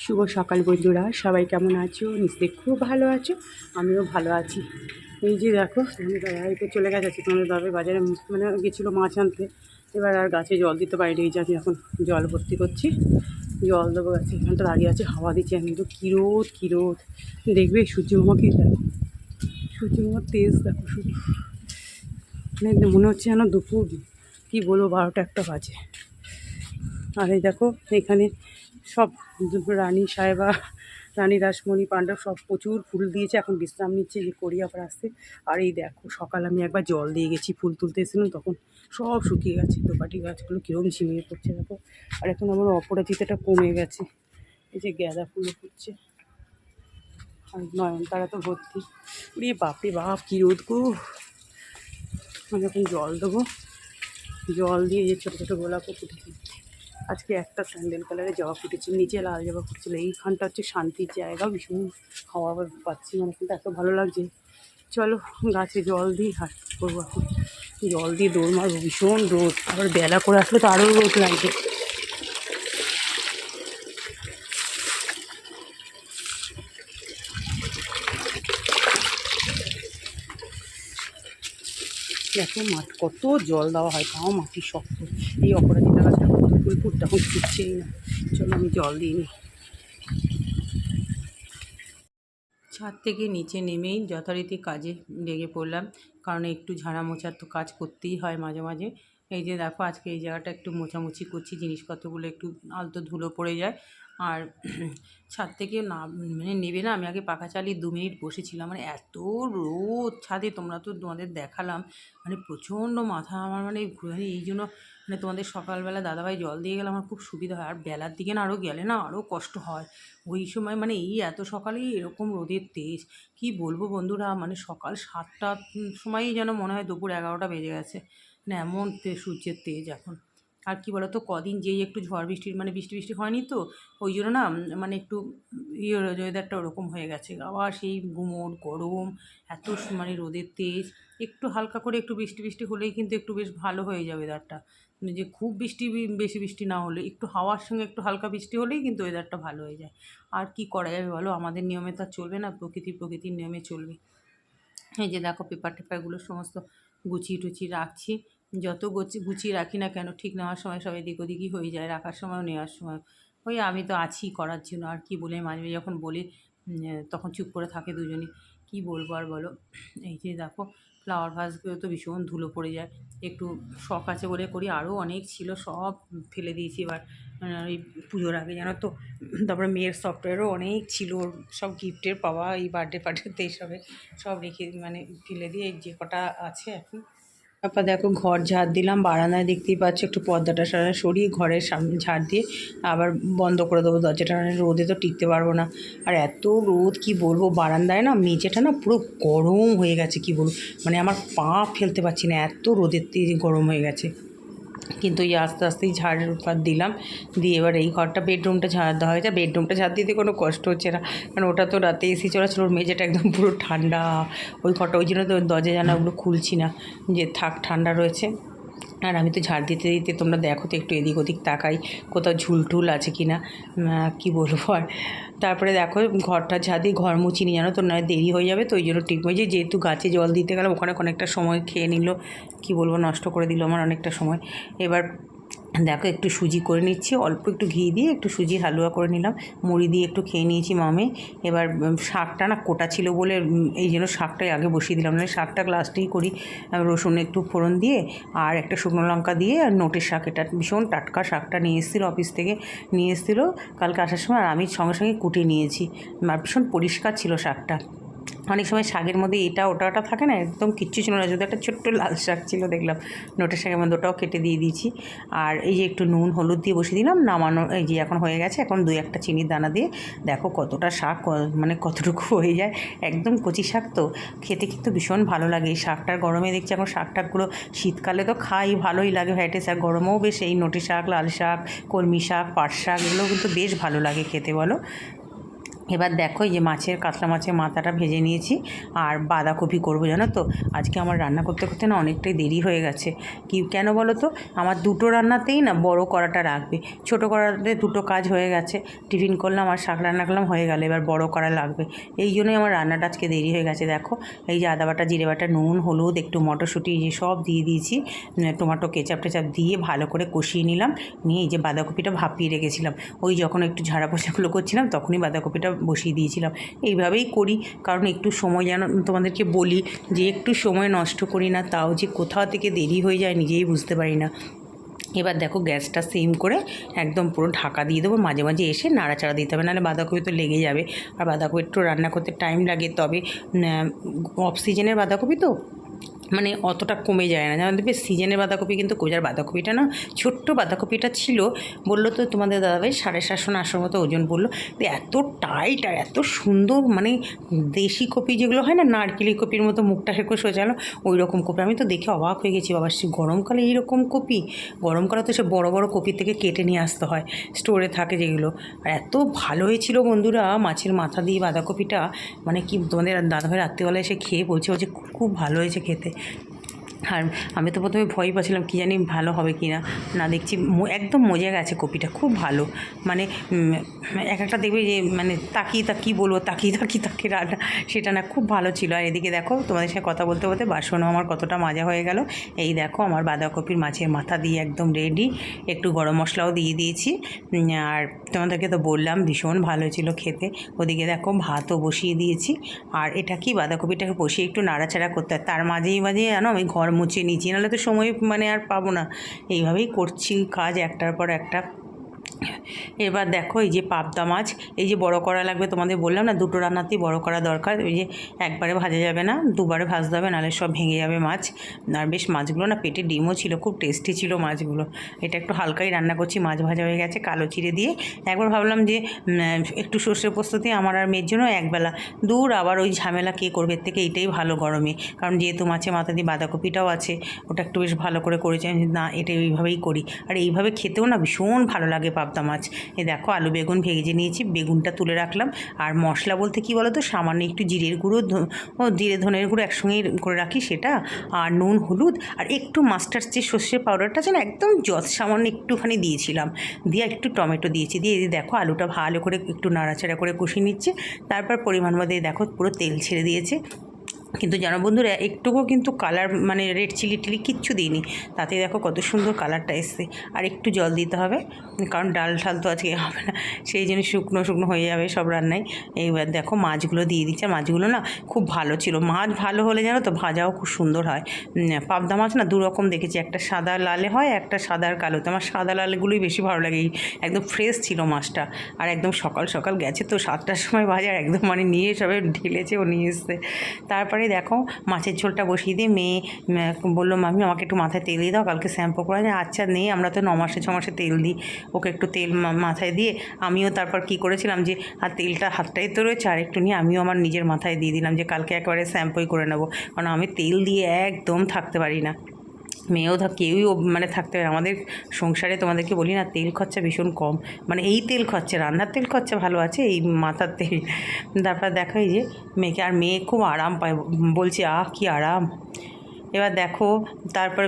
শুভ সকাল বন্ধুরা, সবাই কেমন আছো? নিশ্চয়ই খুব ভালো আছো, আমিও ভালো আছি। এই যে দেখো, বাড়িতে চলে গেছে তোমাদের দাদা বাজারে, মানে গেছিলো মাছ আনতে। এবার আর গাছে জল দিতে পারিনি, এই যে আমি এখন জল ভর্তি করছি, জল দেবো গাছে। এখানটা দাঁড়িয়ে আছে, হাওয়া দিচ্ছে, কিন্তু কী রোদ কী রোদ। দেখবে সূর্যমামাকে দেখো, সূর্যমামার তেজ দেখো শুধু, মানে মনে হচ্ছে যেন দুপুর, কী বলবো, 12টা-1টা বাজে। আর এই দেখো এখানে সব রানী সাহেবা, রানী রাসমণি পাণ্ডব সব প্রচুর ফুল দিয়েছে, এখন বিশ্রাম নিচ্ছে, যে করি আবার আসতে। আর এই দেখো, সকাল আমি একবার জল দিয়ে গেছি, ফুল তুলতে এসেছিলাম, তখন সব শুকিয়ে গেছে, দোপাটি গাছগুলো কীরকম ঝিমিয়ে পড়ছে দেখো। আর এখন আমার অপরাজিতাটা কমে গেছে, এই যে গাঁদা ফুলও ফুটছে, আর নয়নতারা তো ভর্তি। উড়ে বাপরে বাপ, কী রোদ গো। আমি এখন জল দেবো, জল দিয়ে যে ছোটো ছোটো গোলাপও ফুটেছে। আজকে একটা স্যান্ডেল কালারের জবা ফুটেছে, নিচে লাল জবা ফুটছিল। এইখানটা হচ্ছে শান্তির জায়গা, ভীষণ হাওয়া পাচ্ছি, মানে কিন্তু এত ভালো লাগছে। চলো গাছে জল দিই, আর করবো এখন, জল দিয়ে দৌড় মারবো। ভীষণ রোদ, আবার বেলা করে আসলে তো আরও রোদ লাগবে। দেখো মাঠ কত জল দেওয়া হয়, তাও মাটি শক্ত। এই অপরাজিতা গাছটা কত ফুল ফুট, তখন ফুটছেই না। চলো আমি জল দিই নি। ছাদ থেকে নিচে নেমেই যথারীতি কাজে লেগে পড়লাম, কারণ একটু ঝাড়া মোছার তো কাজ করতেই হয় মাঝে মাঝে। এই যে দেখো, আজকে এই জায়গাটা একটু মোছামুছি করছি, জিনিসপত্রগুলো একটু আলতো ধুলো পড়ে যায়। আর ছাদ থেকে না, মানে নেবে না, আমি আগে পাখা চালিয়ে 2 মিনিট বসেছিলাম, মানে এত রোদ ছাদে, তোমরা তো তোমাদের দেখালাম, মানে প্রচণ্ড মাথা আমার, মানে ঘুরে। এই জন্য মানে তোমাদের সকালবেলা দাদাভাই জল দিয়ে গেলে আমার খুব সুবিধা হয়, আর বেলার দিকে না আরও গেলে না আরও কষ্ট হয়। ওই সময় মানে এই এত সকালেই এরকম রোদের তেজ, কি বলবো বন্ধুরা, মানে সকাল 7টার সময়ই যেন মনে হয় দুপুর 11টা বেজে গেছে, মানে এমন সূর্যের তেজ এখন। আর কি বলতো, কদিন যেই একটু ঝড় বৃষ্টির, মানে বৃষ্টি বৃষ্টি হয়নি তো, ওই জন্য না মানে একটু ওয়েদারটা ওরকম হয়ে গেছে, আবার সেই গুমোট গরম, এত মানে রোদের তেজ। একটু হালকা করে একটু বৃষ্টি বৃষ্টি হলেই কিন্তু একটু বেশ ভালো হয়ে যাবে ওয়েদারটা, যে খুব বৃষ্টি বেশি বৃষ্টি না হলে, একটু হাওয়ার সঙ্গে একটু হালকা বৃষ্টি হলেই কিন্তু ওয়েদারটা ভালো হয়ে যায়। আর কি করা যাবে বলো, আমাদের নিয়মে তো আর চলবে না, প্রকৃতির নিয়মে চলবে। এই যে দেখো, পেপার টেপারগুলো সমস্ত গুছিয়ে টুচিয়ে রাখছি। যত গুছিয়ে রাখি না কেন, ঠিক নেওয়ার সময় সব এদিক ওদিকই হয়ে যায়, রাখার সময়ও নেওয়ার সময়। ওই আমি তো আছি করার জন্য, আর কি বলে, মাঝে মাঝে যখন বলি তখন চুপ করে থাকে দুজনই, কি বলবো আর বলো। এই যে দেখো, ফ্লাওয়ার ভাসগুলো তো ভীষণ ধুলো পড়ে যায়, একটু শখ আছে বলে করি, আরও অনেক ছিল সব ফেলে দিয়েছি এবার, ওই পুজোর আগে জানো তো। তারপরে মেয়ের সফটওয়্যারও অনেক ছিল, ওর সব গিফটের পাওয়া, এই বার্থডে ফার্থডেতে এইসবে সব রেখে, মানে ফেলে দিয়ে যে কটা আছে এখন। তারপর দেখো ঘর ঝাড় দিলাম, বারান্দায় দেখতেই পাচ্ছ, একটু পর্দাটা সরিয়ে ঘরের সামনে ঝাড় দিয়ে আবার বন্ধ করে দেবো দরজাটা, রোদে তো টিকতে পারবো না। আর এত রোদ, কি বলবো, বারান্দায় না মেঝেটা না পুরো গরম হয়ে গেছে, কি বলবো, মানে আমার পা ফেলতে পারছি না, এত রোদের তেজ গরম হয়ে গেছে। কিন্তু এই আস্তে আস্তেই ঝাড়ের উপর দিলাম, দিয়ে এবার এই ঘরটা, বেডরুমটা ঝাড় দেওয়া হয়েছে। বেডরুমটা ঝাড় দিতে কোনো কষ্ট হচ্ছে না, কারণ ওটা তো রাতে এসি চলাচল, ওর মেঝেটা একদম পুরো ঠান্ডা। ওই ঘরটা, ওই জন্য তো দরজা জানালাগুলো খুলছি না, যে থাক ঠান্ডা রয়েছে। আর আমি তো ঝাড় দিতে দিতে তোমরা দেখো তো, একটু এদিক ওদিক তাকাই কোথাও ঝুলটুল আছে কি না, কী বলবো আর। তারপরে দেখো ঘরটা ঝাড় দিয়ে ঘর মুছিনি, জানো তো, নয় দেরি হয়ে যাবে, তো ওই জন্য ঠিক হয়েছে, যেহেতু গাছে জল দিতে গেলাম, ওখানে অনেকটা সময় খেয়ে নিল, কি বলবো, নষ্ট করে দিল আমার অনেকটা সময়। এবার দেখো একটু সুজি করে নিচ্ছি, অল্প একটু ঘি দিয়ে একটু সুজির হালুয়া করে নিলাম, মুড়ি দিয়ে একটু খেয়ে নিয়েছি মামে। এবার শাকটা না কোটা ছিল বলে এই জন্য শাকটাই আগে বসিয়ে দিলাম, মানে শাকটা লাস্টেই করি। রসুন একটু ফোড়ন দিয়ে আর একটা শুকনো লঙ্কা দিয়ে, আর নোটের শাক, এটা ভীষণ টাটকা শাকটা নিয়ে এসেছিলো অফিস থেকে, নিয়ে এসেছিলো কালকে আসার সময়, আর আমি সঙ্গে সঙ্গে কুটিয়ে নিয়েছি, আর ভীষণ পরিষ্কার ছিল শাকটা। অনেক সময় শাকের মধ্যে এটা ওটা ওটা থাকে না, একদম কিচ্ছু ছিল না, যদি একটা ছোট্ট লাল শাক ছিল দেখলাম, নোটের শাকের মধ্যে, ওটাও কেটে দিয়ে দিয়েছি। আর এই যে একটু নুন হলুদ দিয়ে বসিয়ে দিলাম, নামানো, এই যে এখন হয়ে গেছে, এখন 2-1টা চিনির দানা দিয়ে, দেখো কতটা শাক, মানে কতটুকু হয়ে যায়, একদম কচি শাক তো, খেতে কিন্তু ভীষণ ভালো লাগে এই শাকটার। গরমে দেখছি এখন শাক টাকগুলো, শীতকালে তো খাই, ভালোই লাগে ভ্যাটে শাক, গরমেও বেশ এই নোটে শাক, লাল শাক, কলমি শাক, পাট শাক, এগুলো কিন্তু বেশ ভালো লাগে খেতে, বলো। এবার দেখো এই যে কাতলা মাছের মাথাটা ভেজে নিয়েছি আর বাঁধাকপি করবো, জানো তো আজকে আমার রান্না করতে করতে না অনেকটাই দেরি হয়ে গেছে। কেন বলো তো, আমার দুটো রান্নাতেই না বড় কড়াটা রাখবে, ছোটো কড়াতে দুটো কাজ হয়ে গেছে, টিফিন করলাম আর শাক রান্না করলাম হয়ে গেল, এবার বড় কড়া লাগবে, এই জন্যই আমার রান্নাটা আজকে দেরি হয়ে গেছে। দেখো এই যে আদা বাটা, জিরে বাটা, নুন, হলুদ, একটু মটরশুঁটি যে সব দিয়ে দিয়েছি, টমেটো কেচাপ টেচাপ দিয়ে ভালো করে কষিয়ে নিলাম, নিয়ে এই যে বাঁধাকপিটা ভাপিয়ে রেখেছিলাম, ওই যখন একটু ঝাড়া পোছাগুলো করছিলাম তখনই বাঁধাকপিটা বসিয়ে দিয়েছিলাম। এইভাবেই করি, কারণ একটু সময় যেন তোমাদেরকে বলি যে একটু সময় নষ্ট করি না, তাও যে কোথাও থেকে দেরি হয়ে যায় নিজেই বুঝতে পারি না। এবার দেখো গ্যাসটা সিম করে একদম পুরো ঢাকা দিয়ে দেবো, মাঝে মাঝে এসে নাড়াচাড়া দিতে হবে, নাহলে বাঁধাকপি তো লেগে যাবে, আর বাঁধাকপি একটু রান্না করতে টাইম লাগে, তবে অফ সিজনের বাঁধাকপি তো মানে অতটা কমে যায় না, যেমন দেখবে সিজনের বাঁধাকপি কিন্তু কোজার বাঁধাকপিটা না, ছোট্ট বাঁধাকপিটা ছিল, বললো তো তোমাদের দাদাভাই 750-800 মতো ওজন বললো, তো এত টাইট আর এত সুন্দর, মানে দেশি কপি যেগুলো হয় না, নারকেলি কপির মতো মুখটা সেরকম সোজালো, ওই রকম কপি, আমি তো দেখে অবাক হয়ে গেছি, বাবা সে গরমকালে এইরকম কপি, গরমকালে তো সে বড় বড় কপি থেকে কেটে নিয়ে আসতে হয়, স্টোরে থাকে যেগুলো, আর এত ভালো হয়েছিল বন্ধুরা মাছের মাথা দিয়ে বাঁধাকপিটা, মানে কি তোমাদের দাদাভাই রাত্রিবেলা এসে খেয়ে বলছে খুব ভালো হয়েছে খেতে। আর আমি তো প্রথমে ভয় পাচ্ছিলাম কী জানি ভালো হবে কি না, না দেখছি একদম মজে গেছে কপিটা, খুব ভালো, মানে এক একটা দেখবে যে মানে তাকিয়ে বলবো তাকিয়ে রান্না, সেটা না খুব ভালো ছিল। আর এদিকে দেখো তোমাদের সাথে কথা বলতে বলতে বাসনও আমার কতটা মাজা হয়ে গেল, এই দেখো আমার বাঁধাকপির মাছের মাথা দিয়ে একদম রেডি, একটু গরম মশলাও দিয়ে দিয়েছি, আর তোমাদেরকে তো বললাম ভীষণ ভালো ছিল খেতে। ওদিকে দেখো ভাতও বসিয়ে দিয়েছি, আর এটা কি বাঁধাকপিটাকে বসিয়ে একটু নাড়াচাড়া করতে হয়, তার মাঝেই জানো আমি ঘর মুছে নিচ্ছি, নাহলে তো সময় মানে আর পাবো না, এইভাবেই করছি কাজ একটার পর একটা। এবার দেখো এই যে পাবদা মাছ, এই যে বড় কড়া লাগবে, তোমাদের বললাম না দুটো রান্নাতেই বড় কড়া দরকার, ওই যে একবারে ভাজা যাবে না, দুবারে ভাজতে হবে, নাহলে সব ভেঙে যাবে মাছ। আর বেশ মাছগুলো না পেটে ডিমও ছিল, খুব টেস্টি ছিল মাছগুলো। এটা একটু হালকাই রান্না করছি, মাছ ভাজা হয়ে গেছে কালো চিড়ে দিয়ে। একবার ভাবলাম যে একটু সর্ষে পোস্ত দিয়ে আমার আর মেয়ের জন্য একবেলা, দূর আবার ওই ঝামেলা কে করবে, এর থেকে এইটাই ভালো গরমে, কারণ যেহেতু মাছে মাথা দিয়ে বাঁধাকপিটাও আছে, ওটা একটু বেশ ভালো করে করেছি, না এটা এইভাবেই করি, আর এইভাবে খেতেও না ভীষণ ভালো লাগে পাবদা মাছ। এই দেখো আলু বেগুন ভেজে নিয়েছি, বেগুনটা তুলে রাখলাম, আর মশলা বলতে কি বলো তো, সামান্য একটু জিরের গুঁড়ো, জিরে ধনের গুঁড়ো একসঙ্গেই করে রাখি সেটা, আর নুন হলুদ আর একটু মাস্টার্ড যে সর্ষের পাউডারটা আছে না, একদম সামান্য একটুখানি দিয়েছিলাম, দিয়ে একটু টমেটো দিয়েছি, দিয়ে দেখো আলুটা ভালো করে একটু নাড়াচাড়া করে কষিয়ে নিচ্ছে, তারপর পরিমাণ মতো দেখো পুরো তেল ছেড়ে দিয়েছে। কিন্তু জানো বন্ধুরা একটুকুও কিন্তু কালার মানে রেড চিলি টিলি কিচ্ছু দিইনি, তাতে দেখো কত সুন্দর কালারটা এসছে। আর একটু জল দিতে হবে, কারণ ডাল ঠাল তো আজকে হবে না, সেই জন্য শুকনো শুকনো হয়ে যাবে সব রান্নায়। এইবার দেখো মাছগুলো দিয়ে দিচ্ছে, মাছগুলো না খুব ভালো ছিল, মাছ ভালো হলে জানো তো ভাজাও খুব সুন্দর হয়। পাবদা মাছ না দুরকম দেখেছি, একটা সাদা লালে হয়, একটা সাদা আর কালোতে, আমার সাদা লালগুলোই বেশি ভালো লাগে, একদম ফ্রেশ ছিল মাছটা, আর একদম সকাল সকাল গেছে তো 7টার সময় বাজার, একদম মানে নিয়ে সবাই ঢেলেছে ও নিয়ে এসছে। তারপরে দেখো মাছের ঝোলটা বসিয়ে দিয়ে মেয়ে বললো মামি আমাকে একটু মাথায় তেল দিয়ে দাও, কালকে শ্যাম্পু করা যায়, আচ্ছা নেই, আমরা তো 9 মাসে 6 মাসে তেল দিই, ওকে একটু তেল মাথায় দিয়ে আমিও তারপর কি করেছিলাম যে আর তেলটা হাতটাই তো রয়েছে, আর একটু নিয়ে আমিও আমার নিজের মাথায় দিয়ে দিলাম যে কালকে একেবারে শ্যাম্পুই করে নেবো, কারণ আমি তেল দিয়ে একদম থাকতে পারি না, মেয়েও কেউই মানে থাকতে পারে আমাদের সংসারে, তোমাদেরকে বলি না তেল খরচা ভীষণ কম, মানে এই তেল খরচা, রান্নার তেল খরচা ভালো আছে, এই মাথার তেল। তারপর দেখো এই যে মেয়েকে, আর মেয়ে খুব আরাম পায়, বলছে কি আরাম। এবার দেখো তারপর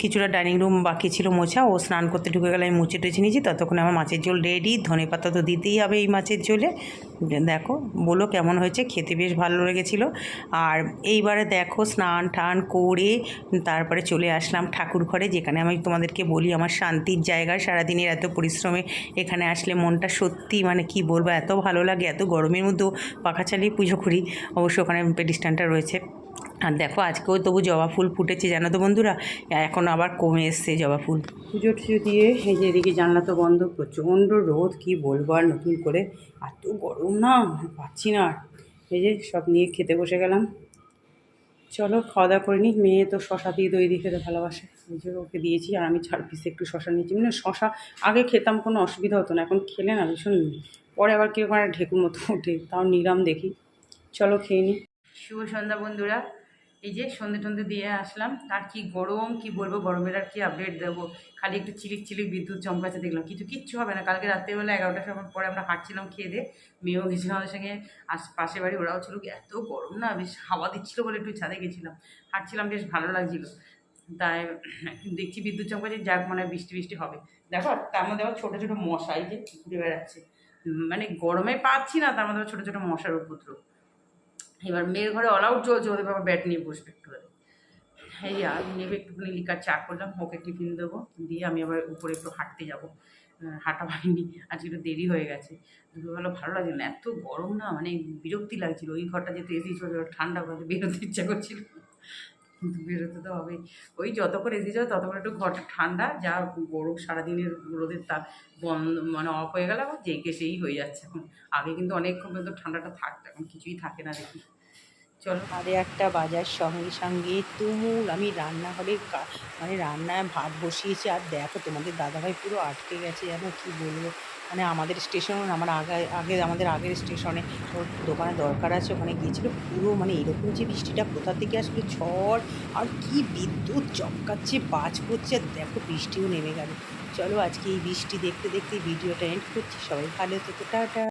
কিছুটা ডাইনিং রুম বাকি ছিল মোছা, ও স্নান করতে ঢুকে গেলে আমি মুছে টুছে নিয়েছি, ততক্ষণে আমার মাছের ঝোল রেডি, ধনেপাতা তো দিতেই হবে এই মাছের ঝোলে। দেখো বলো কেমন হয়েছে, খেতে বেশ ভালো লেগেছিলো। আর এইবারে দেখো স্নান টান করে তারপরে চলে আসলাম ঠাকুর ঘরে, যেখানে আমি তোমাদেরকে বলি আমার শান্তির জায়গা, সারাদিনের এত পরিশ্রমে এখানে আসলে মনটা সত্যি মানে কি বলবো, এত ভালো লাগে, এত গরমের মধ্যেও পাখা চালিয়ে পুজো করি, অবশ্য ওখানে পেডিস্ট্যান্ডটা রয়েছে। আর দেখো আজকেও তবু জবা ফুল ফুটেছে জানো তো বন্ধুরা, এখন আবার কমে এসছে জবা ফুল। পুজো টুজো দিয়ে এই যে এদিকে জানলা তো বন্ধ, প্রচণ্ড রোদ, কি বলবো আর নতুন করে, এত গরম না পাচ্ছি না। এই যে সব নিয়ে খেতে বসে গেলাম, চলো খাওয়া দাওয়া করে নিই। মেয়ে তো শশা দিয়ে দই দিয়ে খেতে ভালোবাসে, ওই যে ওকে দিয়েছি, আর আমি 4 পিস একটু শশা নিয়েছি, মানে শশা আগে খেতাম কোনো অসুবিধা হতো না, এখন খেলে না ভীষণ, পরে আবার কীরকম একটা ঢেকুর মতো ওঠে, তাও নিলাম দেখি, চলো খেয়ে নিই। শুভ সন্ধ্যা বন্ধুরা, এই যে সন্ধে টন্ধে দিয়ে আসলাম, আর কি গরম, কি বলবো, গরমের আর কি আপডেট দেবো। খালি একটু চিলিক চিলিক বিদ্যুৎ চমকাচ্ছে দেখলাম, কিচ্ছু হবে না। কালকে রাত্রেবেলা 11টার সময় পরে আমরা হাঁটছিলাম খেয়ে দিয়ে, মেয়েও গেছিলাম আমাদের সঙ্গে, পাশে বাড়ি ওরাও ছিল। এত গরম না, বেশ হাওয়া দিচ্ছিলো বলে একটু ছাদে গেছিলাম, হাঁটছিলাম, বেশ ভালো লাগছিলো। তাই দেখছি বিদ্যুৎ চমকাচ্ছে, যাক মানে বৃষ্টি বৃষ্টি হবে। দেখো তার মধ্যে আবার ছোটো ছোটো মশাই যে ঘুরে বেড়াচ্ছে, মানে গরমে পাচ্ছি না, তার মধ্যে আবার ছোটো ছোটো মশার উপদ্রব। এবার মেয়ের ঘরে অল আউট চলছে, ওদের বাবা ব্যাট নিয়ে বসবে একটু। এই আর নেবে একটুখানি লিকার চা করলাম, ওকে টিফিন দেবো, দিয়ে আমি আবার উপরে একটু হাঁটতে যাবো। হাঁটা হয়নি, আজকে একটু দেরি হয়ে গেছে। দুপুরবেলা ভালো লাগছিল না, এত গরম না, মানে বিরক্তি লাগছিল। ওই ঘরটা যেতে এসি ছিল, ঠান্ডা ঘরে বেরোতে ইচ্ছা করছিল, কিন্তু বেরোতে তো হবেই। ওই যতক্ষণ এসি ছিল ততক্ষণ একটু ঘরটা ঠান্ডা, যা গরম সারাদিনের রোদের তাপ বন্ধ মানে অফ হয়ে গেল, আবার যেই সেই হয়ে যাচ্ছে এখন। আগে কিন্তু অনেকক্ষণ পর্যন্ত ঠান্ডাটা থাকতো, এখন কিছুই থাকে না দেখি। চলো, 1:30 বাজার সঙ্গে সঙ্গে তুমুল আমি রান্নাঘরে মানে রান্নায় ভাত বসিয়েছি। আর দেখো তোমাদের দাদাভাই পুরো আটকে গেছে, যেন কি বলবো। মানে আমাদের স্টেশনে, আমার আগে আগে আমাদের আগের স্টেশনে ওর দোকানে দরকার আছে, ওখানে গিয়েছিল। পুরো মানে এরকম যে বৃষ্টিটা কোথা থেকে আসলো, ঝড় আর কি বিদ্যুৎ চমকাচ্ছে, বাজ পড়ছে, আর দেখো বৃষ্টিও নেমে গেল। চলো আজকে এই বৃষ্টি দেখতে দেখতে ভিডিওটা এন্ড করছি। সবাই ভালো থেকো, টাটা।